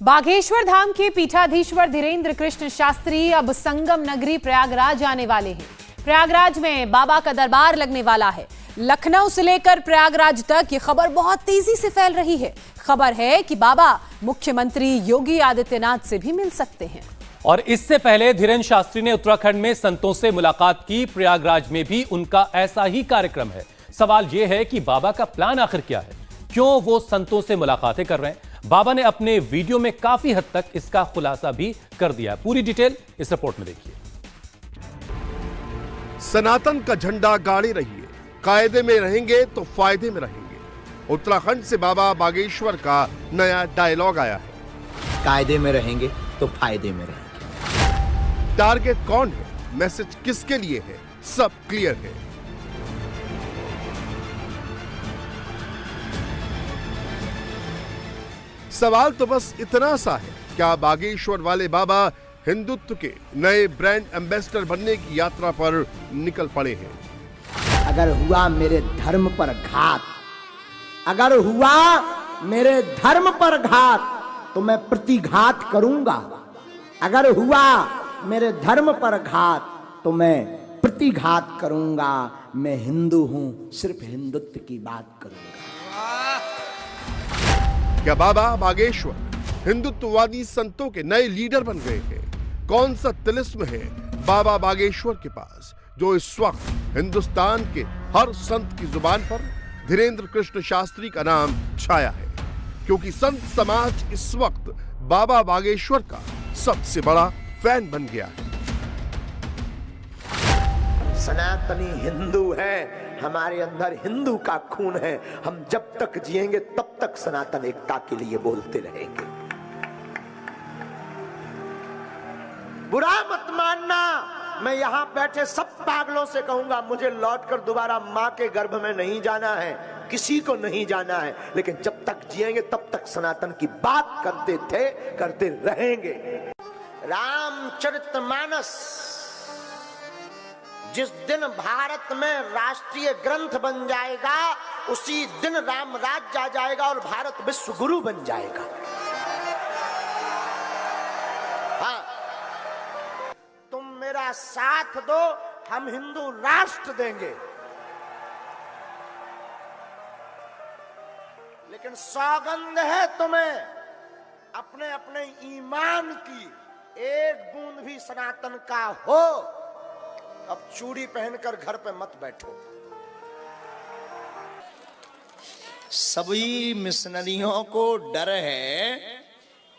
बागेश्वर धाम के पीठाधीश्वर धीरेन्द्र कृष्ण शास्त्री अब संगम नगरी प्रयागराज आने वाले हैं। प्रयागराज में बाबा का दरबार लगने वाला है। लखनऊ से लेकर प्रयागराज तक ये खबर बहुत तेजी से फैल रही है। खबर है कि बाबा मुख्यमंत्री योगी आदित्यनाथ से भी मिल सकते हैं। और इससे पहले धीरेन्द्र शास्त्री ने उत्तराखंड में संतों से मुलाकात की। प्रयागराज में भी उनका ऐसा ही कार्यक्रम है। सवाल यह है कि बाबा का प्लान आखिर क्या है, क्यों वो संतों से मुलाकातें कर रहे हैं। बाबा ने अपने वीडियो में काफी हद तक इसका खुलासा भी कर दिया है। पूरी डिटेल इस रिपोर्ट में देखिए। सनातन का झंडा गाड़े रहिए, कायदे में रहेंगे तो फायदे में रहेंगे। उत्तराखंड से बाबा बागेश्वर का नया डायलॉग आया है। कायदे में रहेंगे तो फायदे में रहेंगे। टारगेट कौन है, मैसेज किसके लिए है, सब क्लियर है। सवाल तो बस इतना सा है, क्या बागेश्वर वाले बाबा हिंदुत्व के नए ब्रांड एम्बेसडर बनने की यात्रा पर निकल पड़े हैं? अगर हुआ मेरे धर्म पर घात, अगर हुआ मेरे धर्म पर घात, तो मैं प्रतिघात करूंगा। अगर हुआ मेरे धर्म पर घात, तो मैं प्रतिघात करूंगा। मैं हिंदू हूं, सिर्फ हिंदुत्व की बात करूंगा। क्या बाबा बागेश्वर हिंदुत्ववादी संतों के नए लीडर बन गए हैं? कौन सा तिलिस्म है बाबा बागेश्वर के पास, जो इस वक्त हिंदुस्तान के हर संत की जुबान पर धीरेन्द्र कृष्ण शास्त्री का नाम छाया है? क्योंकि संत समाज इस वक्त बाबा बागेश्वर का सबसे बड़ा फैन बन गया है। सनातनी हिंदू है, हमारे अंदर हिंदू का खून है। हम जब तक जिएंगे तब तक सनातन एकता के लिए बोलते रहेंगे। बुरा मत मानना, मैं यहां बैठे सब पागलों से कहूंगा, मुझे लौटकर दोबारा मां के गर्भ में नहीं जाना है, किसी को नहीं जाना है। लेकिन जब तक जिएंगे तब तक सनातन की बात करते थे, करते रहेंगे। रामचरितमानस जिस दिन भारत में राष्ट्रीय ग्रंथ बन जाएगा, उसी दिन राम राज्य आ जाएगा और भारत विश्व गुरु बन जाएगा। हाँ, तुम मेरा साथ दो, हम हिंदू राष्ट्र देंगे। लेकिन सौगंध है तुम्हें अपने अपने ईमान की, एक बूंद भी सनातन का हो, अब चूड़ी पहनकर घर पे मत बैठो। सभी मिशनरियों को डर है,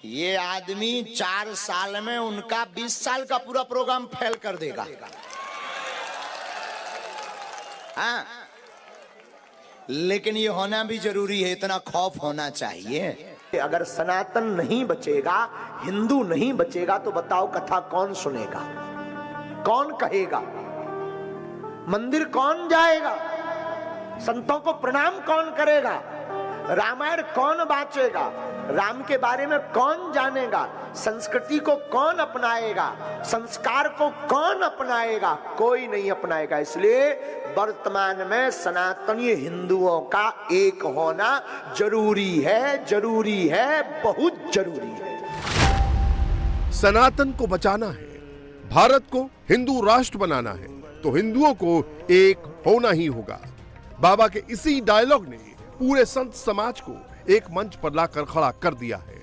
ये आदमी 4 साल में उनका 20 साल का पूरा प्रोग्राम फेल कर देगा। हाँ, लेकिन ये होना भी जरूरी है, इतना खौफ होना चाहिए। अगर सनातन नहीं बचेगा, हिंदू नहीं बचेगा, तो बताओ कथा कौन सुनेगा, कौन कहेगा, मंदिर कौन जाएगा, संतों को प्रणाम कौन करेगा, रामायण कौन बांचेगा, राम के बारे में कौन जानेगा, संस्कृति को कौन अपनाएगा, संस्कार को कौन अपनाएगा? कोई नहीं अपनाएगा। इसलिए वर्तमान में सनातनी हिंदुओं का एक होना जरूरी है, जरूरी है, बहुत जरूरी है। सनातन को बचाना है, भारत को हिंदू राष्ट्र बनाना है, तो हिंदुओं को एक होना ही होगा। बाबा के इसी डायलॉग ने पूरे संत समाज को एक मंच पर लाकर खड़ा कर दिया है।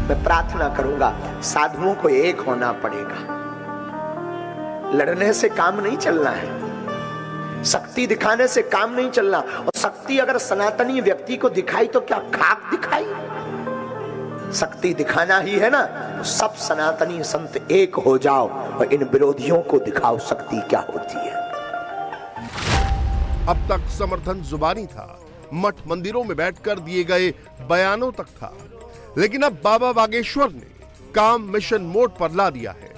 मैं प्रार्थना करूंगा, साधुओं को एक होना पड़ेगा। लड़ने से काम नहीं चलना है, शक्ति दिखाने से काम नहीं चलना। और शक्ति अगर सनातनी व्यक्ति को दिखाई तो क्या खाक दिखाई? शक्ति दिखाना ही है ना, तो सब सनातनी संत एक हो जाओ और इन विरोधियों को दिखाओ शक्ति क्या होती है। अब तक समर्थन जुबानी था, मठ मंदिरों में बैठकर दिए गए बयानों तक था, लेकिन अब बाबा बागेश्वर ने काम मिशन मोड पर ला दिया है।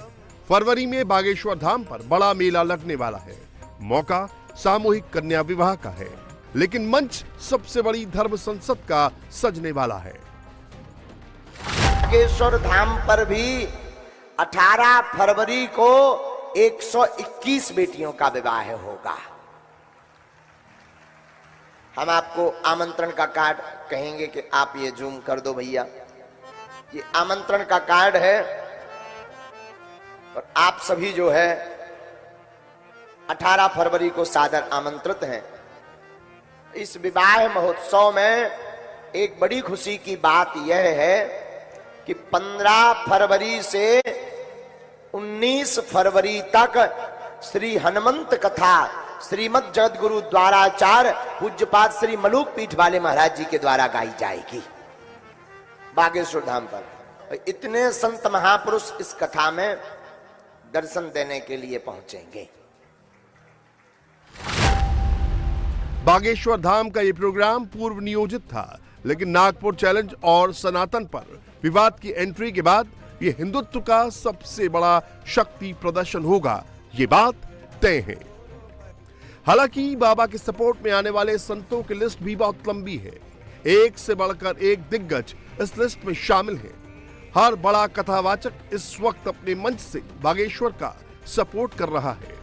फरवरी में बागेश्वर धाम पर बड़ा मेला लगने वाला है। मौका सामूहिक कन्या विवाह का है, लेकिन मंच सबसे बड़ी धर्म संसद का सजने वाला है। बागेश्वर धाम पर भी 18 फरवरी को 121 बेटियों का विवाह होगा। हम आपको आमंत्रण का कार्ड कहेंगे कि आप ये जूम कर दो भैया, ये आमंत्रण का कार्ड है और आप सभी जो है 18 फरवरी को सादर आमंत्रित हैं। इस विवाह महोत्सव में एक बड़ी खुशी की बात यह है कि 15 फरवरी से 19 फरवरी तक श्री हनुमंत कथा श्रीमद जगतगुरु द्वाराचार्य पूज्यपाद श्री मलूक पीठ वाले महाराज जी के द्वारा गाई जाएगी बागेश्वर धाम पर। इतने संत महापुरुष इस कथा में दर्शन देने के लिए पहुंचेंगे। बागेश्वर धाम का यह प्रोग्राम पूर्व नियोजित था, लेकिन नागपुर चैलेंज और सनातन पर विवाद की एंट्री के बाद यह हिंदुत्व का सबसे बड़ा शक्ति प्रदर्शन होगा, ये बात तय है। हालांकि बाबा के सपोर्ट में आने वाले संतों की लिस्ट भी बहुत लंबी है। एक से बढ़कर एक दिग्गज इस लिस्ट में शामिल है। हर बड़ा कथावाचक इस वक्त अपने मंच से बागेश्वर का सपोर्ट कर रहा है।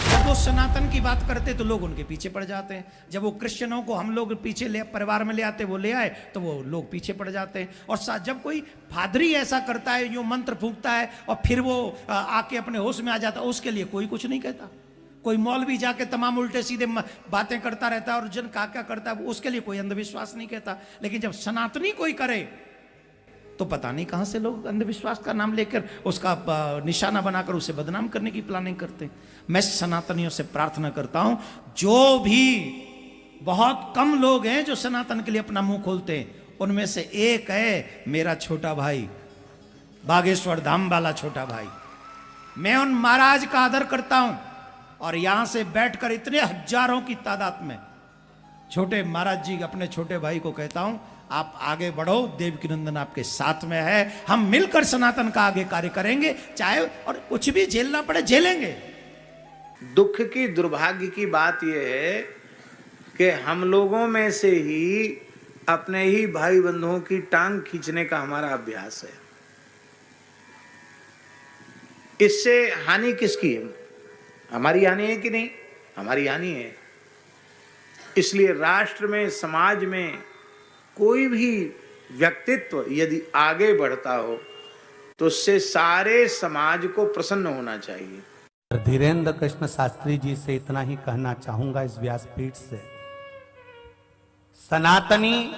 जब वो सनातन की बात करते तो लोग उनके पीछे पड़ जाते हैं, जब वो क्रिश्चियनों को हम लोग पीछे ले परिवार में ले आते, वो ले आए तो वो लोग पीछे पड़ जाते हैं। और साथ जब कोई फादरी ऐसा करता है, जो मंत्र फूंकता है और फिर वो आके अपने होश में आ जाता है, उसके लिए कोई कुछ नहीं कहता। कोई मौलवी जाके तमाम उल्टे सीधे बातें करता रहता है और जन क्या करता है, उसके लिए कोई अंधविश्वास नहीं कहता। लेकिन जब सनातनी कोई करे तो पता नहीं कहां से लोग अंधविश्वास का नाम लेकर उसका निशाना बनाकर उसे बदनाम करने की प्लानिंग करते हैं। मैं सनातनियों से प्रार्थना करता हूं, जो भी बहुत कम लोग हैं जो सनातन के लिए अपना मुंह खोलते हैं, उनमें से एक है मेरा छोटा भाई, बागेश्वर धाम वाला छोटा भाई। मैं उन महाराज का आदर करता हूं और यहां से बैठकर इतने हजारों की तादाद में छोटे महाराज जी अपने छोटे भाई को कहता हूं, आप आगे बढ़ो, देवकी नंदन आपके साथ में है, हम मिलकर सनातन का आगे कार्य करेंगे, चाहे और कुछ भी झेलना पड़े झेलेंगे। दुख की दुर्भाग्य की बात यह है कि हम लोगों में से ही अपने ही भाई बंधुओं की टांग खींचने का हमारा अभ्यास है। इससे हानि किसकी है? हमारी हानि है कि नहीं? हमारी हानि है। इसलिए राष्ट्र में, समाज में कोई भी व्यक्तित्व यदि आगे बढ़ता हो तो उससे सारे समाज को प्रसन्न होना चाहिए। धीरेन्द्र कृष्ण शास्त्री जी से इतना ही कहना चाहूंगा इस व्यासपीठ से, सनातनी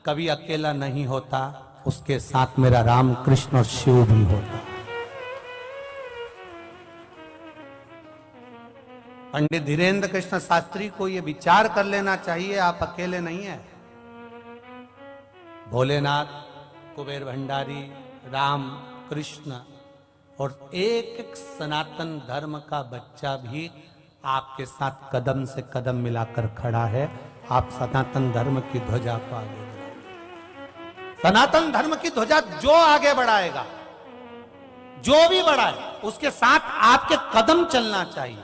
कभी अकेला नहीं होता, उसके साथ मेरा राम कृष्ण और शिव भी होता। पंडित धीरेन्द्र कृष्ण शास्त्री को यह विचार कर लेना चाहिए, आप अकेले नहीं हैं। भोलेनाथ, कुबेर भंडारी, राम, कृष्ण और एक एक सनातन धर्म का बच्चा भी आपके साथ कदम से कदम मिलाकर खड़ा है। आप सनातन धर्म की ध्वजा को आगे बढ़ाएं। सनातन धर्म की ध्वजा जो आगे बढ़ाएगा, जो भी बढ़ाए, उसके साथ आपके कदम चलना चाहिए,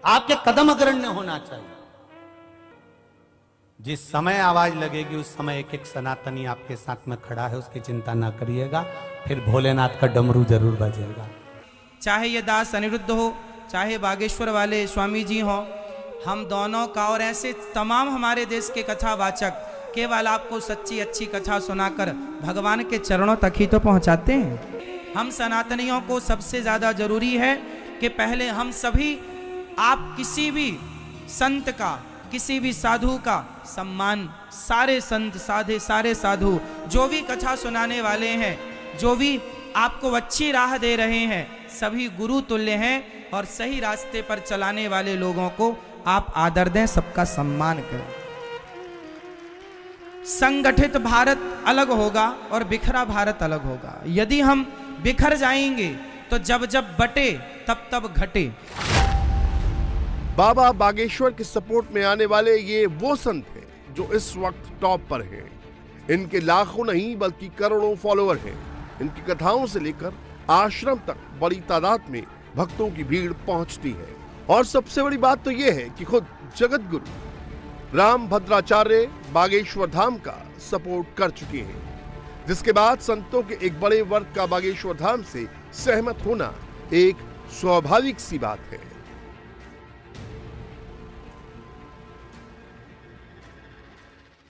आपके कदम अग्रण्य होना चाहिए। जिस समय आवाज लगेगी उस समय एक एक सनातनी आपके साथ में खड़ा है, उसकी चिंता ना करिएगा, फिर भोलेनाथ का डमरू जरूर बजेगा। चाहे ये दास अनिरुद्ध हो, चाहे बागेश्वर वाले स्वामी जी हो, हम दोनों का और ऐसे तमाम हमारे देश के कथावाचक केवल आपको सच्ची अच्छी कथा सुनाकर भगवान के चरणों तक ही तो पहुंचाते हैं। हम सनातनियों को सबसे ज़्यादा जरूरी है कि पहले हम सभी, आप किसी भी संत का, किसी भी साधु का सम्मान, सारे संत साधे, सारे साधु जो भी कथा सुनाने वाले हैं, जो भी आपको अच्छी राह दे रहे हैं, सभी गुरु तुल्य हैं और सही रास्ते पर चलाने वाले लोगों को आप आदर दें, सबका सम्मान करें। संगठित भारत अलग होगा और बिखरा भारत अलग होगा। यदि हम बिखर जाएंगे तो जब जब बटे तब तब घटे। बाबा बागेश्वर के सपोर्ट में आने वाले ये वो संत हैं जो इस वक्त टॉप पर हैं। इनके लाखों नहीं बल्कि करोड़ों फॉलोअर हैं। इनकी कथाओं से लेकर आश्रम तक बड़ी तादाद में भक्तों की भीड़ पहुंचती है। और सबसे बड़ी बात तो यह है कि खुद जगत गुरु राम भद्राचार्य बागेश्वर धाम का सपोर्ट कर चुके हैं। जिसके बाद संतों के एक बड़े वर्ग का बागेश्वर धाम से सहमत होना एक स्वाभाविक सी बात है।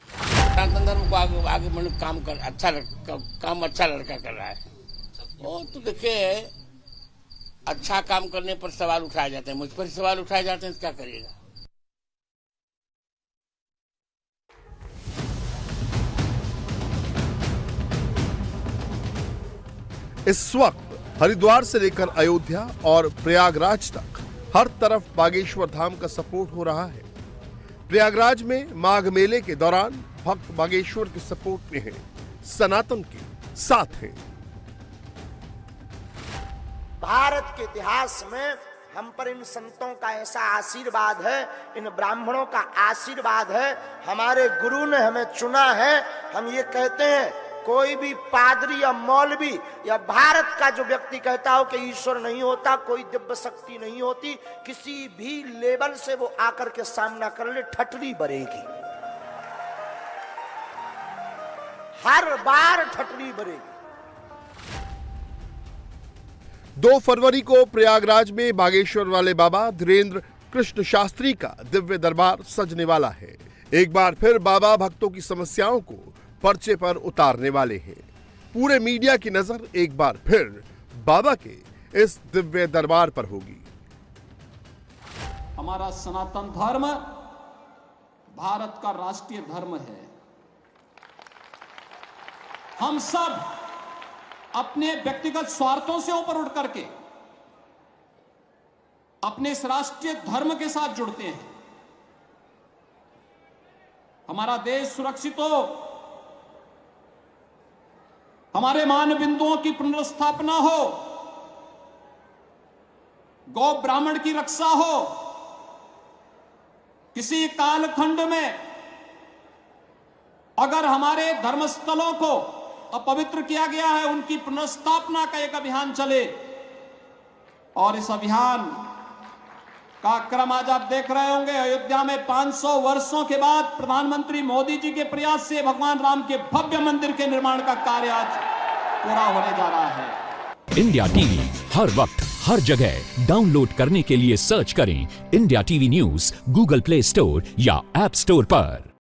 सनातन धर्म को आगे मतलब काम अच्छा लड़का कर रहा है। वो तो देखिए, अच्छा काम करने पर सवाल उठाए जाते हैं, मुझ पर सवाल उठाए जाते हैं, तो क्या करिएगा। इस वक्त हरिद्वार से लेकर अयोध्या और प्रयागराज तक हर तरफ बागेश्वर धाम का सपोर्ट हो रहा है। प्रयागराज में माघ मेले के दौरान भक्त बागेश्वर के सपोर्ट में हैं, सनातन के साथ हैं। भारत के इतिहास में हम पर इन संतों का ऐसा आशीर्वाद है, इन ब्राह्मणों का आशीर्वाद है, हमारे गुरु ने हमें चुना है। हम ये कहते हैं, कोई भी पादरी या मौलवी या भारत का जो व्यक्ति कहता हो कि ईश्वर नहीं होता, कोई दिव्य शक्ति नहीं होती, किसी भी लेवल से वो आकर के सामना कर ले, ठटरी बरेगी, हर बार ठटरी बरेगी। 2 फरवरी को प्रयागराज में बागेश्वर वाले बाबा धीरेन्द्र कृष्ण शास्त्री का दिव्य दरबार सजने वाला है। एक बार फिर बाबा भक्तों की समस्याओं को पर्चे पर उतारने वाले हैं। पूरे मीडिया की नजर एक बार फिर बाबा के इस दिव्य दरबार पर होगी। हमारा सनातन धर्म भारत का राष्ट्रीय धर्म है। हम सब अपने व्यक्तिगत स्वार्थों से ऊपर उठ करके अपने इस राष्ट्रीय धर्म के साथ जुड़ते हैं। हमारा देश सुरक्षित हो, हमारे मान बिंदुओं की पुनर्स्थापना हो, गौ ब्राह्मण की रक्षा हो, किसी कालखंड में अगर हमारे धर्मस्थलों को अपवित्र किया गया है, उनकी पुनर्स्थापना का एक अभियान चले। और इस अभियान का क्रम आज आप देख रहे होंगे। अयोध्या में 500 वर्षों के बाद प्रधानमंत्री मोदी जी के प्रयास से भगवान राम के भव्य मंदिर के निर्माण का कार्य आज पूरा होने जा रहा है। इंडिया टीवी हर वक्त हर जगह डाउनलोड करने के लिए सर्च करें India TV news Google play store या ऐप स्टोर पर।